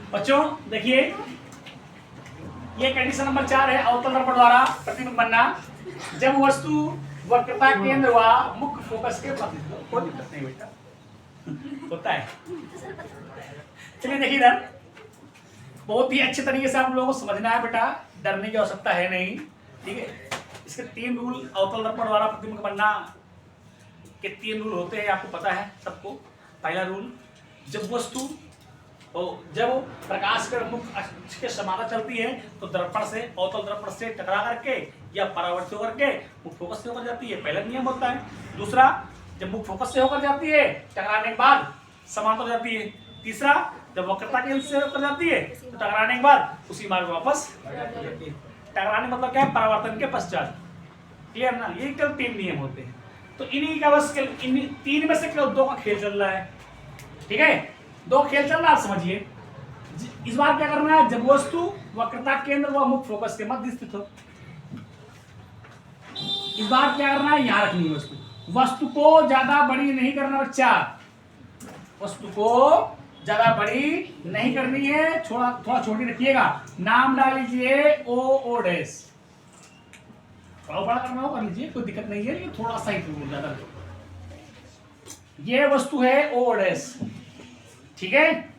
बच्चों देखिए, ये कंडीशन नंबर 4 है अवतल दर्पण द्वारा प्रतिबिंब बनना जब वस्तु वक्रता केंद्र व मुख्य फोकस के मध्य। कोई दिक्कत नहीं बेटा, होता है। चलिए देखिए इधर, बहुत ही अच्छे तरीके से आप लोगों को समझना है बेटा, डरने की आवश्यकता है नहीं, ठीक है। इसके 3 रूल अवतल दर्पण द्वारा प्रतिबिंब बनना के 3 रूल होते हैं, आपको पता है सबको। पहला रूल, जब प्रकाश के मुख्य अक्ष के समांतर चलती है तो दर्पण से अवतल दर्पण से टकरा करके या परावर्तित होकर के मुख्य फोकस से होकर जाती है, पहला नियम होता है। दूसरा, जब मुख्य फोकस से होकर जाती है टकराने के बाद समांतर हो जाती है। तीसरा, जब वक्रता केंद्र से होकर जाती है तो टकराने के बाद उसी मार्ग वापस टकराने मतलब क्या है, परावर्तन के पश्चात। क्लियर ना, ये केवल 3 नियम होते हैं। तो इन्हीं का बस इन 3 में से केवल 2 का खेल चल रहा है, ठीक है। 2 खेल चल रहा है, आप समझिए। इस बार क्या करना है, जब वस्तु वक्रता केंद्र व मुख्य फोकस के मध्य स्थित हो, इस बार क्या करना है, यहां रखनी है वस्तु को ज्यादा बड़ी नहीं करना बच्चा, वस्तु को ज्यादा बड़ी नहीं करनी है, थोड़ा छोटी रखिएगा। नाम डाल लीजिए ओ डैश, थोड़ा बड़ा करना हो कर लीजिए, कोई दिक्कत नहीं है, ये थोड़ा सा ही ज्यादा। ये वस्तु है ओ डैश, ठीक है।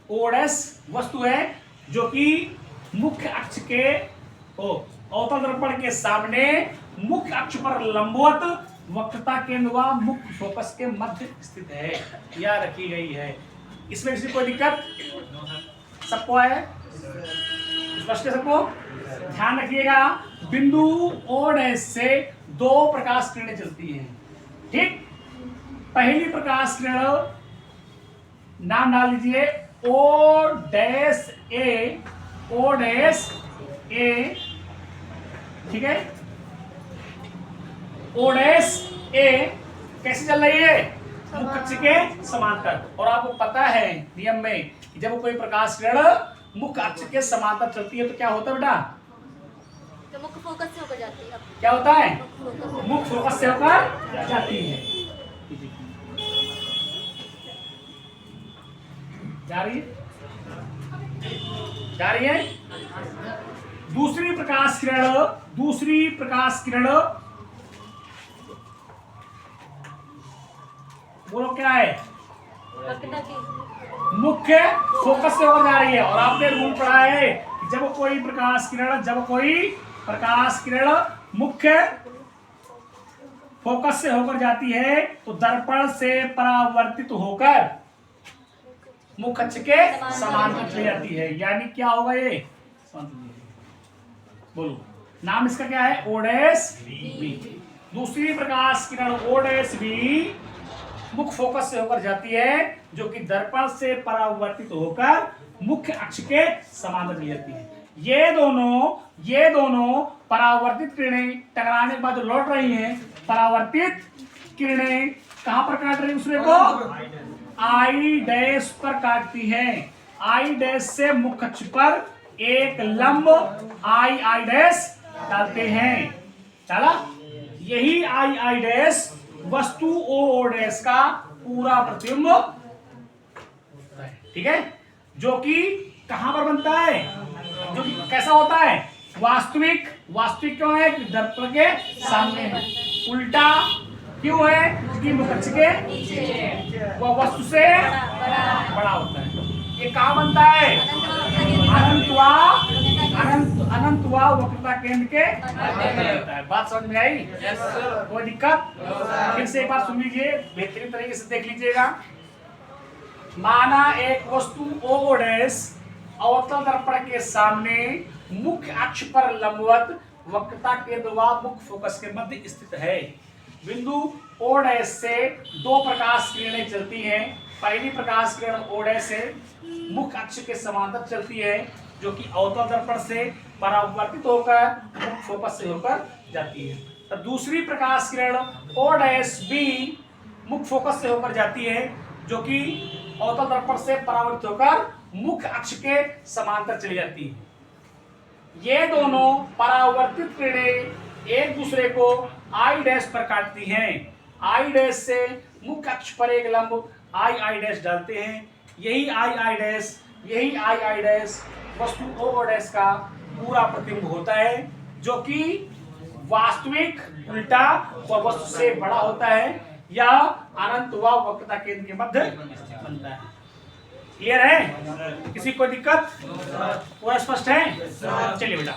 ओ डैश वस्तु है जो कि मुख्य अक्ष के अवतल दर्पण के सामने मुख्य अक्ष पर लंबवत वक्रता केंद्र व मुख्य फोकस के मध्य स्थित है या रखी गई है। इसमें किसी कोई दिक्कत सबको है, स्पष्ट है सबको। ध्यान रखिएगा, बिंदु ओ डैश से 2 प्रकाश किरणें चलती हैं, ठीक। पहली प्रकाश किरण नाम डाल लीजिए ओ डैश ए, ओ डैश ए, ठीक है। ओ डैश ए कैसे चल रही है, मुख्य अक्ष के समांतर। और आपको पता है नियम में कि जब कोई प्रकाश किरण मुख्य अक्ष के समांतर चलती है तो क्या होता है बेटा, तो मुख्य फोकस से होकर जाती है। क्या होता है, मुख्य फोकस से होकर जाती है। जा रही है। दूसरी प्रकाश किरण बोलो क्या है, मुख्य फोकस से होकर जा रही है। और आपने रूल पढ़ा है कि जब कोई प्रकाश किरण मुख्य फोकस से होकर जाती है तो दर्पण से परावर्तित होकर मुख्य अक्ष के समांतर चली जाती है। यानी क्या होगा, ये बोलो नाम इसका क्या है, ओ डैश बी। दूसरी प्रकाश किरण ओ डैश बी मुख्य फोकस से होकर जाती है जो कि दर्पण से परावर्तित होकर मुख्य अक्ष के समांतर चली जाती है। ये दोनों परावर्तित किरणें टकराने के बाद जो लौट रही हैं, परावर्तित किरणें कहां पर काट रही है दूसरे को, आई डैश पर काटती है। आई डैश से मुख्य अक्ष पर एक लंब आई डैश डालते हैं, चला। यही आई डैश वस्तु ओ डैश का पूरा प्रतिबिंब, ठीक है, जो कि कहां पर बनता है, जो कि कैसा होता है, वास्तविक क्यों है, दर्पण के सामने है। उल्टा क्यों है, क्योंकि मुख्य अक्ष के वह वस्तु से बड़ा होता है। ये कहां बनता है, अनंत व वक्रता केंद्र के बनता है। बात समझ में आई, कोई दिक्कत, फिर से एक बार सुन लीजिए, बेहतरीन तरीके से देख लीजिएगा। माना एक वस्तु ओ डैश अवतल दर्पण के सामने मुख्य अक्ष पर लंबवत वक्रता केंद्र व मुख्य फोकस के मध्य स्थित है। बिंदु ओ डैश से 2 प्रकाश किरणें चलती हैं। पहली प्रकाश किरण ओ डैश से मुख्य अक्ष के समांतर चलती है जो कि अवतल दर्पण से परावर्तित होकर मुख्य फोकस से होकर जाती है। तो दूसरी प्रकाश किरण ओ डैश बी मुख्य फोकस से होकर जाती है जो कि अवतल दर्पण से परावर्तित होकर मुख्य अक्ष के समांतर चली जाती है। ये दोनों परावर्तित किरणें एक दूसरे को आई डैश पर काटती हैं। आई डैश से मुख्य अक्ष पर एक लंब आई डैश डालते हैं। यही आई डैश यही आई आई डैश वस्तु ओ ओ डैश का पूरा प्रतिबिंब होता है, जो कि वास्तविक, उल्टा व वस्तु से बड़ा होता है या अनंत व वक्रता केंद्र के मध्य बनता है। क्लियर है? किसी को दिक्कत? पूरा स्पष्ट है? चलिए बेटा।